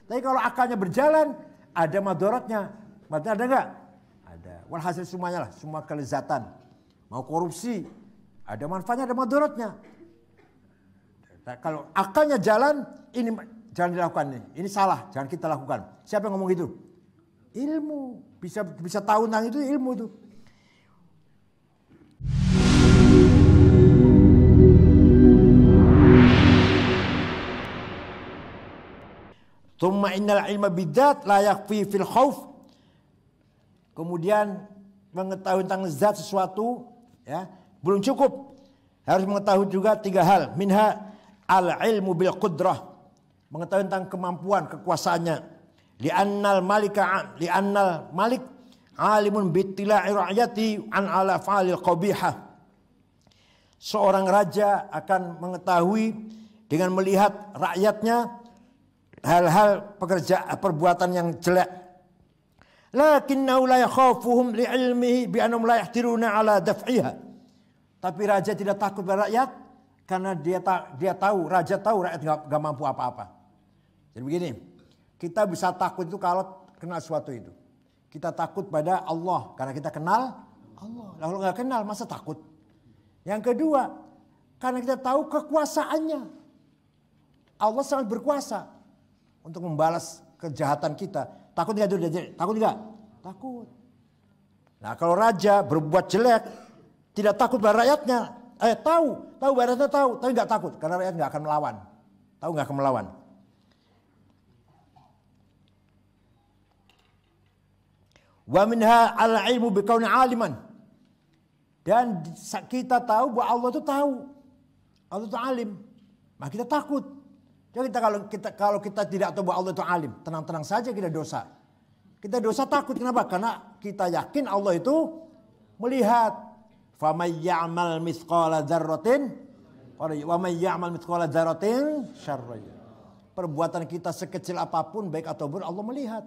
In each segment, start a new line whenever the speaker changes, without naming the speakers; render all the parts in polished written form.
Tapi kalau akalnya berjalan, ada madorotnya. Madorotnya ada enggak? Ada. Walhasil semuanya lah, semua kelezatan. Mau korupsi, ada manfaatnya, ada madorotnya. Nah, kalau akalnya jalan, ini jangan dilakukan nih. Ini salah, jangan kita lakukan. Siapa yang ngomong gitu? Ilmu. Bisa tahu tentang itu ilmu itu. Tsumma innal ilma bidzat la yakfi fil khauf. Kemudian mengetahui tentang zat sesuatu ya, belum cukup. Harus mengetahui juga 3 hal. Minha al ilmu bil qudrah. Mengetahui tentang kemampuan, kekuasaannya. Li'annal malik alimun bittila'i ra'yati an ala fa'alil qabihah. Seorang raja akan mengetahui dengan melihat rakyatnya hal-hal perbuatan yang jelek. Lakinnahu la yakhafuhum li'ilmihi bi annahum la yahtiruna ala daf'iha. Tapi raja tidak takut pada rakyat karena dia tahu, raja tahu rakyat enggak mampu apa-apa. Jadi begini, kita bisa takut itu kalau kenal sesuatu itu. Kita takut pada Allah karena kita kenal Allah. Kalau enggak kenal masa takut? Yang kedua, karena kita tahu kekuasaannya. Allah sangat berkuasa untuk membalas kejahatan kita. Takut nggak itu? Takut nggak? Takut. Nah kalau raja berbuat jelek, tidak takut pada rakyatnya. Tahu rakyatnya tahu, tapi nggak takut karena rakyat nggak akan melawan. Tahu nggak akan melawan. Wa minha al-ilmu bikauni aliman. Dan kita tahu bahwa Allah itu tahu. Allah itu alim. Maka kita takut. Jadi kalau kita tidak tahu bahwa Allah itu alim, tenang-tenang saja kita dosa. Kita dosa takut, kenapa? Karena kita yakin Allah itu melihat. Faman ya'mal mithqala dzarratin wa man ya'mal mithqala dzarratin syarran. Perbuatan kita sekecil apapun baik atau buruk Allah melihat.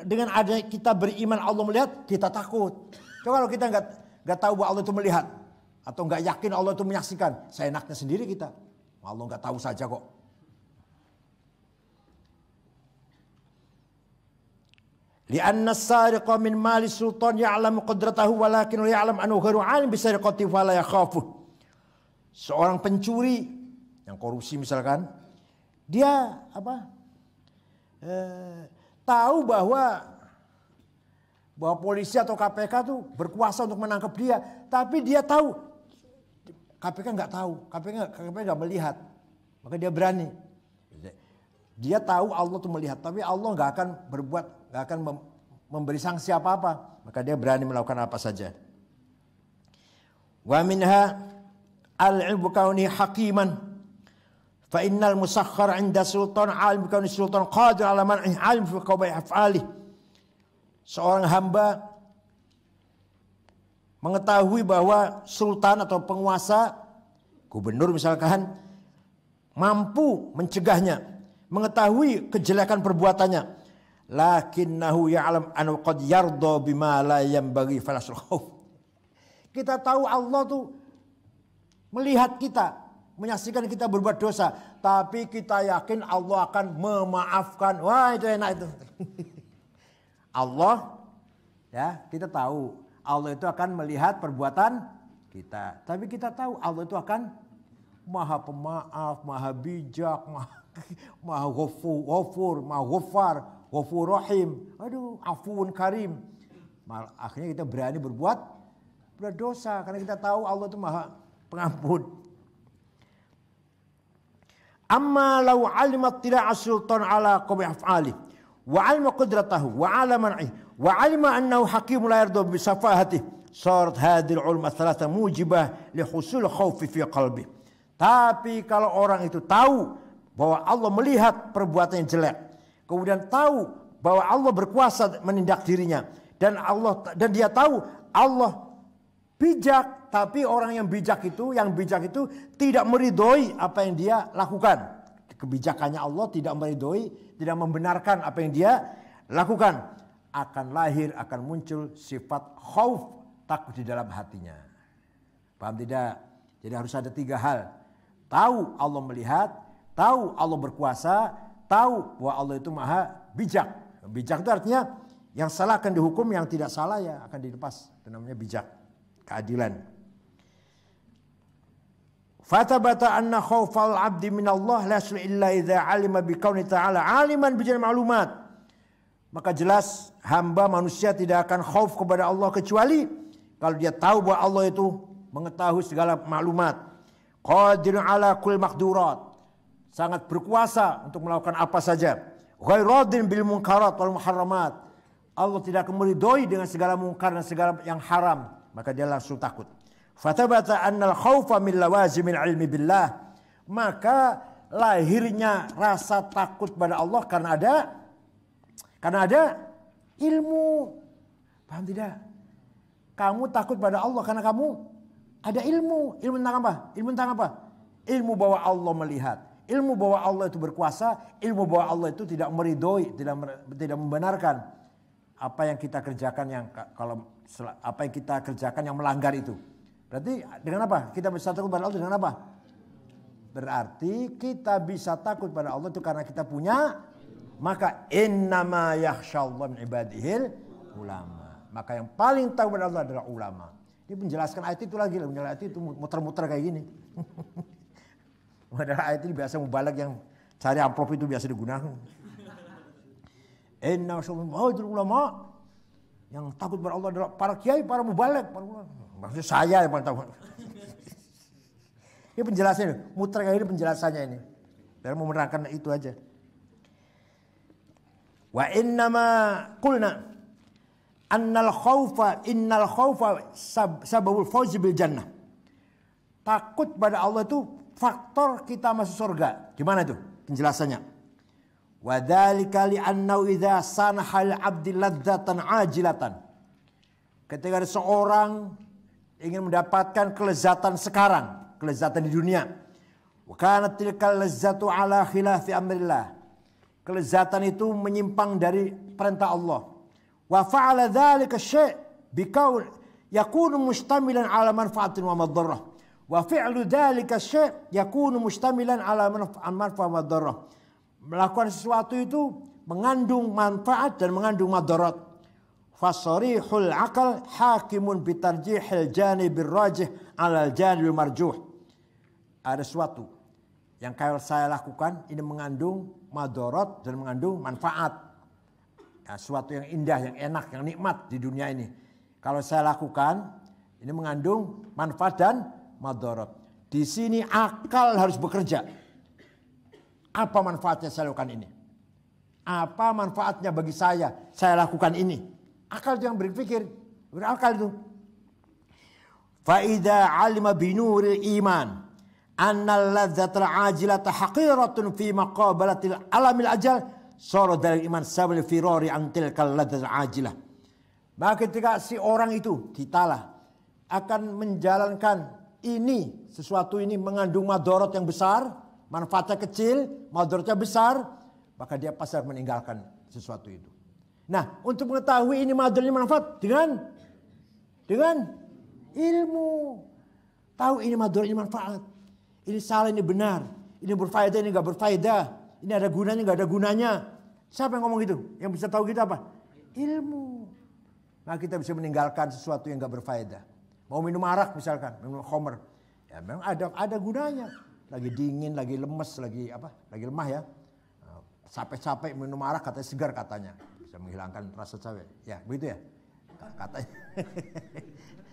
Dengan ada kita beriman Allah melihat, kita takut. Coba kalau kita enggak tahu bahwa Allah itu melihat atau enggak yakin Allah itu menyaksikan, seenaknya sendiri kita. Allah enggak tahu saja kok. Lianna as-sariqa min mali sultan ya'lamu qudratahu walakin la ya'lam annahu ghairu 'alim bi sariqati fa la yakhafu. Seorang pencuri yang korupsi misalkan, dia tahu bahwa polisi atau KPK tuh berkuasa untuk menangkap dia, tapi dia tahu KPK nggak tahu, KPK nggak melihat, maka dia berani. Dia tahu Allah tuh melihat, tapi Allah nggak akan memberi sanksi apa-apa, maka dia berani melakukan apa saja. Wa minha al-ilmu kauni hakiman, fa innal musakhkhar 'inda sultan 'alim kauni sultan qadir 'ala man'i 'alim fi qabaih af'alih. Seorang hamba mengetahui bahwa sultan atau penguasa, gubernur misalkan, mampu mencegahnya, mengetahui kejelekan perbuatannya. Lakinnahu ya'lam annahu qad yarda bima la yanbaghi falasul khauf. Kita tahu Allah tuh melihat kita, menyaksikan kita berbuat dosa, tapi kita yakin Allah akan memaafkan. Wah, itu enak itu. Allah ya, kita tahu Allah itu akan melihat perbuatan kita, tapi kita tahu Allah itu akan Maha Pemaaf, Maha Bijak, Maha Ghafur, Maha Ghaffar, Ghafur Rahim, Afuun Karim. Akhirnya kita berani berbuat dosa karena kita tahu Allah itu Maha Pengampun. Amma law alimat tila'a sultan ala qabih af'ali wa 'alima qudratahu wa 'ala man'ihi wa 'alima annahu hakim la yarda bi safahatihi sarat hadhihi al-'ulma thalatha mujibah li husul khaufi fi qalbi. Tapi kalau orang itu tahu bahwa Allah melihat perbuatan yang jelek, kemudian tahu bahwa Allah berkuasa menindak dirinya, dan dia tahu Allah bijak, tapi orang yang bijak itu tidak meridhoi apa yang dia lakukan. Kebijakannya Allah tidak meridhoi, tidak membenarkan apa yang dia lakukan. Akan muncul sifat khauf, takut di dalam hatinya. Paham tidak? Jadi harus ada 3 hal. Tahu Allah melihat, tahu Allah berkuasa, tahu bahwa Allah itu maha bijak. Bijak itu artinya yang salah akan dihukum, yang tidak salah ya akan dilepas. Itu namanya bijak, keadilan. Fatabata anna khaufal abdi minallah la yaslu illa idza alima bi kauni ta'ala aliman bi jami'il ma'lumat. Maka jelas hamba manusia tidak akan khauf kepada Allah kecuali kalau dia tahu bahwa Allah itu mengetahui segala maklumat. Qadirun ala kulli maqdurat. Sangat berkuasa untuk melakukan apa saja. Ghairadin bil munkarat wal muharramat. Allah tidak akan meridhoi dengan segala mungkar dan segala yang haram, maka dia langsung takut. Fatabata annal khaufa min lawazimil ilmi billah. Maka lahirnya rasa takut pada Allah karena ada ilmu. Paham tidak? Kamu takut pada Allah karena kamu ada ilmu. Ilmu tentang apa? Ilmu tentang apa? Ilmu bahwa Allah melihat. Ilmu bahwa Allah itu berkuasa. Ilmu bahwa Allah itu tidak meridhoi, tidak membenarkan apa yang kita kerjakan yang melanggar itu. Berarti dengan apa? Kita bisa takut pada Allah dengan apa? Berarti kita bisa takut pada Allah itu karena kita punya, maka innama yakhsyallahu min ibadihil ulama. Maka yang paling tahu pada Allah adalah ulama. Dia menjelaskan ayat itu lagi, menjelaskan ayat itu muter-muter kayak gini. Padahal ayat ini biasa mubalak, yang cari amplop itu biasa digunakan. Innama yakhsyallahu ulama. Yang takut pada Allah adalah para kiai, para mubalak, para ulama. Maksudnya saya yang paling tahu. Ini penjelasannya, muter kayak ini penjelasannya ini. Dalam menerangkan itu aja. Wa innama qulna innal khaufa sababul fawzi bil jannah. Takut pada Allah itu faktor kita masuk surga. Gimana itu penjelasannya? Wa dzalika li annahu idza sanahal abdi ladzatan ajilatan. Ketika ada seorang ingin mendapatkan kelezatan sekarang, kelezatan di dunia. Wa kanat tilkal lazzatu ala khilafi amrillah. Kelezatan itu menyimpang dari perintah Allah. Wa fa'ala dzalika syai' bikaul yakunu mustamilan ala manfaatin wa madarrah. Wa fi'lu dzalika syai' yakunu mustamilan ala manfaatin wa madarrah. Melakukan sesuatu itu mengandung manfaat dan mengandung madarat. Fasarihul akal hakimun bitarjihil janibir rajih alal janibil marjuh. Ada sesuatu yang kalau saya lakukan ini mengandung madarat dan mengandung manfaat. Ya, sesuatu yang indah, yang enak, yang nikmat di dunia ini. Kalau saya lakukan ini mengandung manfaat dan madarat. Di sini akal harus bekerja. Apa manfaatnya saya lakukan ini? Apa manfaatnya bagi saya lakukan ini? Akal yang berpikir, berakal itu. Faida alima binuril iman annal ladzatul ajilata haqiratun fi maqabalatil alamil ajal sara dalil iman sabal firari an tilkal ladzatul ajilah. Maka ketika si orang itu, kitalah, akan menjalankan ini, sesuatu ini mengandung madarat yang besar, manfaatnya kecil, madaratnya besar, maka dia pasti harus meninggalkan sesuatu itu. Nah, untuk mengetahui ini madarat, ini manfaat dengan ilmu. Tahu ini madarat, ini manfaat. Ini salah, ini benar. Ini berfaedah, ini enggak berfaedah. Ini ada gunanya, enggak ada gunanya. Siapa yang ngomong gitu? Yang bisa tahu kita apa? Ilmu. Nah, kita bisa meninggalkan sesuatu yang enggak berfaedah. Mau minum arak misalkan, minum khamr. Ya memang ada gunanya. Lagi dingin, lagi lemes, lagi lemah ya. Capek-capek minum arak katanya segar katanya. Bisa menghilangkan rasa capek. Ya, begitu ya? Katanya.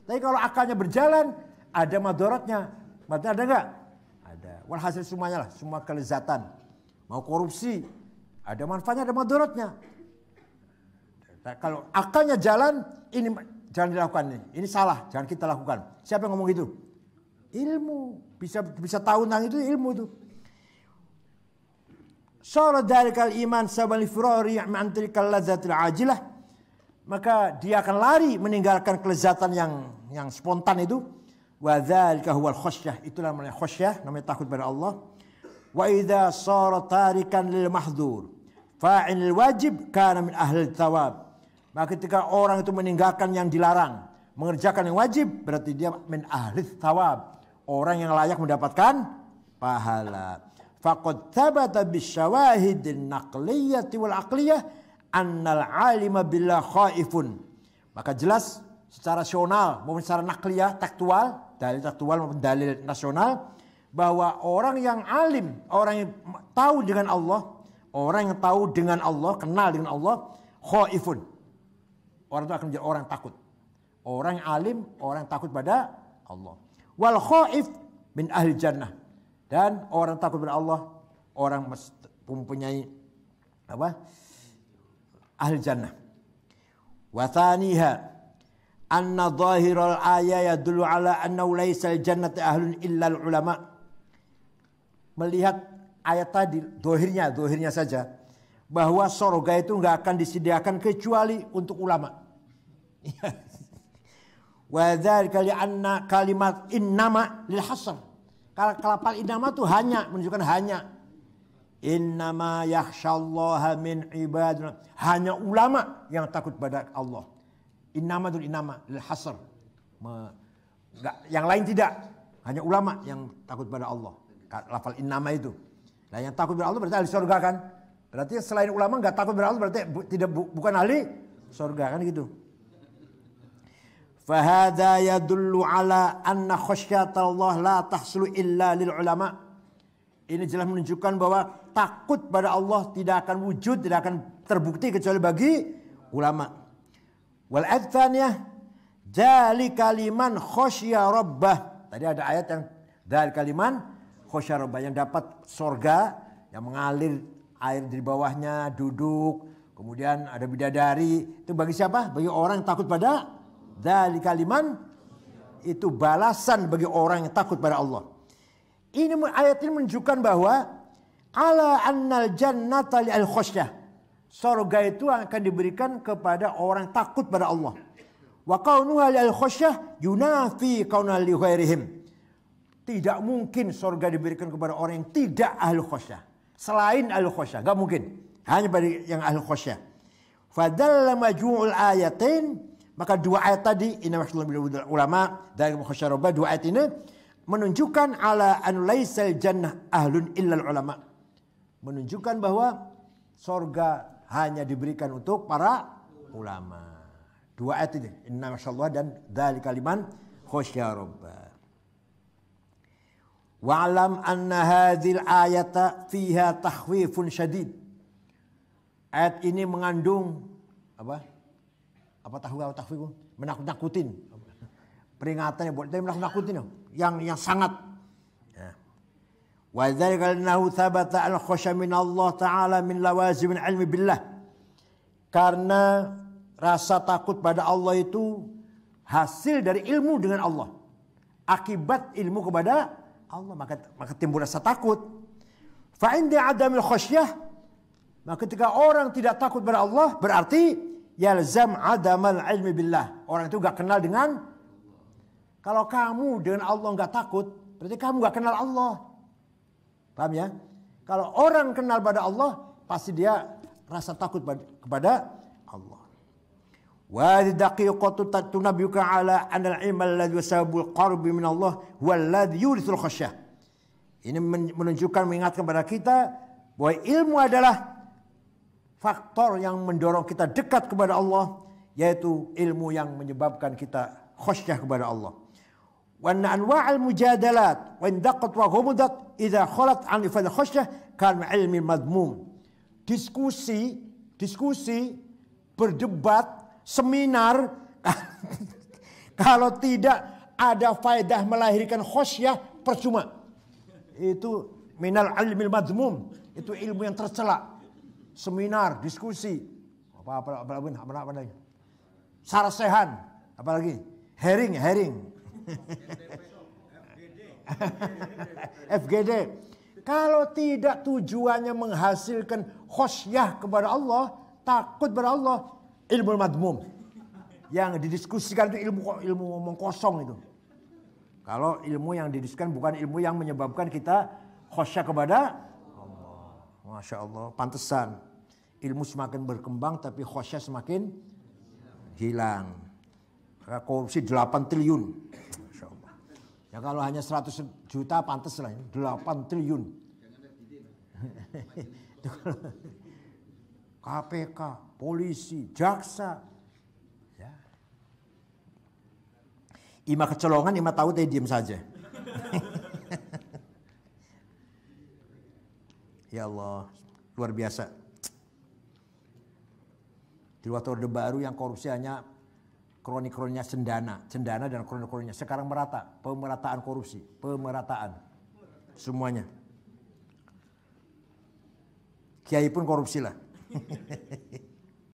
Tapi kalau akalnya berjalan, ada madaratnya. Madarat ada enggak? Ada. Walhasil semuanya lah, semua kelezatan. Mau korupsi, ada manfaatnya, ada madaratnya. Kalau akalnya jalan, ini jangan dilakukan ini. Ini salah, jangan kita lakukan. Siapa yang ngomong gitu? Ilmu. Bisa tahu tentang itu ilmu itu. Sara dalikal iman sabal firari an tilkal ladzatil ajilah. Maka dia akan lari meninggalkan kelezatan yang spontan itu. Wa dzalika huwal khasyah. Itulah namanya khasyah, namanya takut pada Allah. Wa idza sara tarikan lil mahdhur fa'il wajib kana min ahli thawab. Maka ketika orang itu meninggalkan yang dilarang, mengerjakan yang wajib, berarti dia min ahli thawab, orang yang layak mendapatkan pahala. faqad thabata bisyawahidin naqliyyati wal aqliyah annal alima billah khaifun. Maka jelas secara rasional maupun secara nakliyah tekstual, dalil tekstual maupun dalil nasional, bahwa orang yang alim, orang yang tahu dengan Allah, orang yang tahu dengan Allah, kenal dengan Allah, khaifun. Orang itu akan menjadi orang takut. Orang yang alim, orang yang takut pada Allah. Wal khaif min ahli jannah. Dan orang takut pada Allah, orang mempunyai apa? Ahli jannah. Wa thaniha anna dhahiral ayat yadullu ala annahu laisa al-jannati ahlun illa al-ulama. Melihat ayat tadi, dohirnya saja, bahwa surga itu enggak akan disediakan kecuali untuk ulama. Wa dzalika li anna kalimat innama lil hasr. Kalau innama itu hanya, menunjukkan hanya. Innama yakhsyallaha min ibadina. Hanya ulama yang takut pada Allah. Innama itu innama lil hasr. Yang lain tidak. Hanya ulama yang takut pada Allah. Lafal innama itu. Nah, yang takut pada Allah berarti ahli surga kan? Berarti selain ulama enggak takut pada Allah berarti bukan ahli surga kan gitu. Fahada yadullu ala anna khasyatallah la tahsulu illa lil ulama. Ini jelas menunjukkan bahwa takut pada Allah tidak akan wujud, tidak akan terbukti kecuali bagi ulama. Wal ayat tsaniyah dzalika liman khasya rabbah. Tadi ada ayat yang dzalika liman khasya rabbah, yang dapat surga yang mengalir air di bawahnya, duduk, kemudian ada bidadari. Itu bagi siapa? Bagi orang yang takut pada dzalika liman, itu balasan bagi orang yang takut pada Allah. Ini ayat ini menunjukkan bahwa ala annal jannata li al khasyah. Surga itu akan diberikan kepada orang takut pada Allah. Wa kaunuha li al khasyah yunafi kauna li ghairihim. Tidak mungkin surga diberikan kepada orang yang tidak ahli khasyah. Selain ahli khasyah, enggak mungkin. Hanya bagi yang ahli khasyah. Fadalla majmu'ul ayatain, maka dua ayat tadi, inna masyaallah ulama dari khasyah rabbah, dua ayat ini menunjukkan ala an laisal jannah ahlun illal ulama. Menunjukkan bahwa surga hanya diberikan untuk para ulama. Dua ayat ini, inna masyaallah dan dzalika liman khasyya rabbah. Wa'lam anna hadhil ayata fiha takhwifun syadid. Ayat ini mengandung apa? Apa takhwif? Menakut-nakutin. Peringatan yang buat menakut-nakutin yang sangat. Wa dzalika annahu thabata al-khasya min Allah taala min lawazim ilmi billah. Karena rasa takut pada Allah itu hasil dari ilmu dengan Allah. Akibat ilmu kepada Allah, maka timbul rasa takut. Fa inda adamil khasyah, maka ketika orang tidak takut pada Allah berarti yalzam adamal ilmi billah. Orang itu enggak kenal dengan. Kalau kamu dengan Allah enggak takut, berarti kamu enggak kenal Allah. Paham ya? Kalau orang kenal pada Allah, pasti dia rasa takut kepada Allah. Wa daqiqatu tunabiyuka ala anal ilma alladhi wasabul qarbi min Allah huwa alladhi yurithul khasyah. Ini menunjukkan, mengingatkan kepada kita bahwa ilmu adalah faktor yang mendorong kita dekat kepada Allah, yaitu ilmu yang menyebabkan kita khasyah kepada Allah. Wa anwa'al mujadalat wa indaqat wa ghumudat idza khalat an ifadah khasyah kan ilmi madmum. Diskusi, berdebat, seminar kalau tidak ada faedah melahirkan khasyah percuma. Itu minal ilmil madmum, itu ilmu yang tercela. Seminar, diskusi, apa lagi? Sarasehan, apalagi? Herring. FGD. Kalau tidak tujuannya menghasilkan khasyah kepada Allah, takut kepada Allah, ilmu madmum. Yang didiskusikan itu ilmu ngomong kosong itu. Kalau ilmu yang didiskusikan bukan ilmu yang menyebabkan kita khasyah kepada Allah. Masya Allah, pantesan ilmu semakin berkembang tapi khasyah semakin hilang. Korupsi 8 triliun. Masya Allah. Ya kalau hanya 100 juta pantas lah, 8 triliun. KPK, polisi, jaksa. Ya. Ima kecolongan, ima tahu dia diam saja. Ya Allah, luar biasa. Di waktu Orde Baru yang korupsi hanya kroni-kroninya cendana dan kroni-kroninya. Sekarang merata, pemerataan korupsi, pemerataan. Semuanya. Kiai pun korupsi lah.